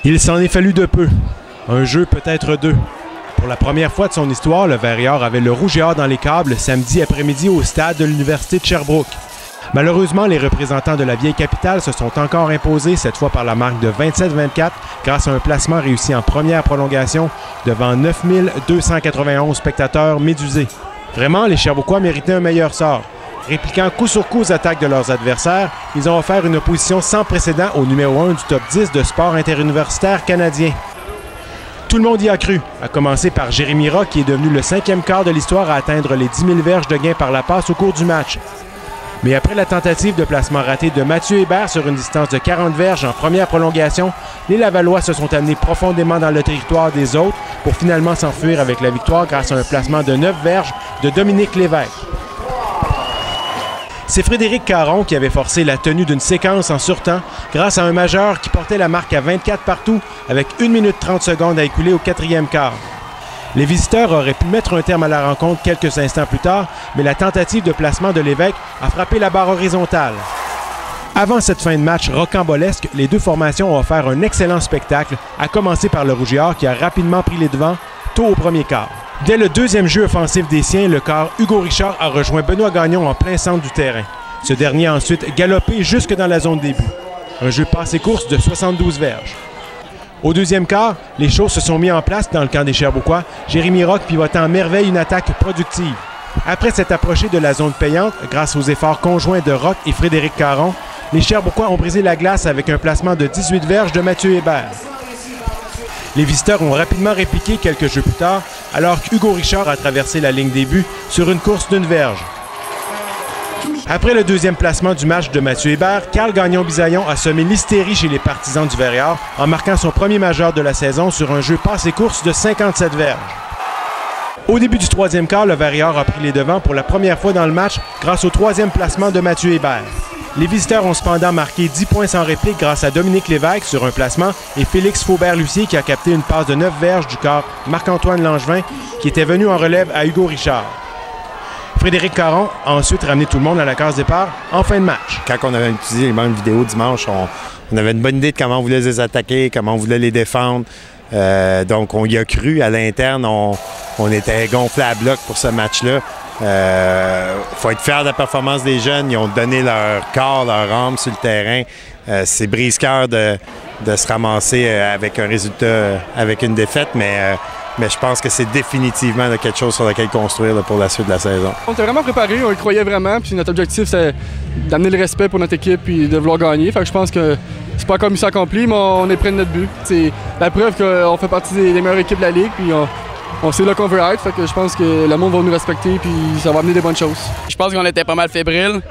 Il s'en est fallu de peu. Un jeu, peut-être deux. Pour la première fois de son histoire, le Vert-et-Or avait le rouge et or dans les câbles samedi après-midi au stade de l'Université de Sherbrooke. Malheureusement, les représentants de la vieille capitale se sont encore imposés, cette fois par la marque de 27-24, grâce à un placement réussi en première prolongation devant 9291 spectateurs médusés. Vraiment, les Sherbrookois méritaient un meilleur sort. Répliquant coup sur coup aux attaques de leurs adversaires, ils ont offert une opposition sans précédent au numéro 1 du top 10 de sport interuniversitaire canadien. Tout le monde y a cru, à commencer par Jérémy Rock, qui est devenu le 5e quart de l'histoire à atteindre les 10 000 verges de gain par la passe au cours du match. Mais après la tentative de placement raté de Mathieu Hébert sur une distance de 40 verges en première prolongation, les Lavallois se sont amenés profondément dans le territoire des autres pour finalement s'enfuir avec la victoire grâce à un placement de 9 verges de Dominique Lévesque. C'est Frédéric Caron qui avait forcé la tenue d'une séquence en surtemps grâce à un majeur qui portait la marque à 24 partout avec 1 minute 30 secondes à écouler au 4e quart. Les visiteurs auraient pu mettre un terme à la rencontre quelques instants plus tard, mais la tentative de placement de Lévesque a frappé la barre horizontale. Avant cette fin de match rocambolesque, les deux formations ont offert un excellent spectacle, à commencer par le Rouge et Or qui a rapidement pris les devants tôt au premier quart. Dès le deuxième jeu offensif des siens, le quart Hugo Richard a rejoint Benoît Gagnon en plein centre du terrain. Ce dernier a ensuite galopé jusque dans la zone des buts. Un jeu passé-course de 72 verges. Au deuxième quart, les choses se sont mis en place dans le camp des Sherbrookois, Jérémy Rock pivotant à merveille une attaque productive. Après s'être approché de la zone payante, grâce aux efforts conjoints de Rock et Frédéric Caron, les Sherbrookois ont brisé la glace avec un placement de 18 verges de Mathieu Hébert. Les visiteurs ont rapidement répliqué quelques jeux plus tard, alors qu'Hugo Richard a traversé la ligne des buts sur une course d'une verge. Après le deuxième placement du match de Mathieu Hébert, Carl Gagnon-Bisaillon a semé l'hystérie chez les partisans du Vert-et-Or en marquant son premier majeur de la saison sur un jeu passé-course de 57 verges. Au début du troisième quart, le Vert-et-Or a pris les devants pour la première fois dans le match grâce au troisième placement de Mathieu Hébert. Les visiteurs ont cependant marqué 10 points sans réplique grâce à Dominique Lévesque sur un placement et Félix Faubert-Lucier qui a capté une passe de 9 verges du quart Marc-Antoine Langevin qui était venu en relève à Hugo Richard. Frédéric Caron a ensuite ramené tout le monde à la case départ en fin de match. Quand on avait utilisé les bandes vidéo dimanche, on avait une bonne idée de comment on voulait les attaquer, comment on voulait les défendre. Donc on y a cru à l'interne, on était gonflé à bloc pour ce match-là. Faut être fier de la performance des jeunes. Ils ont donné leur corps, leur âme sur le terrain. C'est brise-cœur de se ramasser avec un résultat, avec une défaite, mais je pense que c'est définitivement quelque chose sur lequel construire pour la suite de la saison. On était vraiment préparés, on y croyait vraiment, puis notre objectif c'est d'amener le respect pour notre équipe et de vouloir gagner. Fait que je pense que c'est pas comme ça accompli, mais on est près de notre but. C'est la preuve qu'on fait partie des meilleures équipes de la Ligue, puis on sait là qu'on veut être, fait que je pense que le monde va nous respecter puis ça va amener des bonnes choses. Je pense qu'on était pas mal fébrile.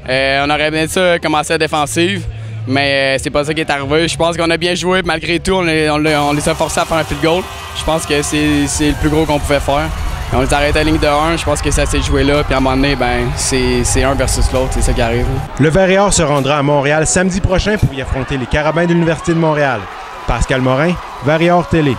On aurait bien ça commencé à défensive, mais c'est pas ça qui est arrivé. Je pense qu'on a bien joué, malgré tout, on les a forcés à faire un field goal. Je pense que c'est le plus gros qu'on pouvait faire. On les a arrêtés à la ligne de 1, je pense que ça s'est joué là, puis à un moment donné, c'est un versus l'autre, c'est ça qui arrive. Le Vert-et-Or se rendra à Montréal samedi prochain pour y affronter les Carabins de l'Université de Montréal. Pascal Morin, Vert-et-Or Télé.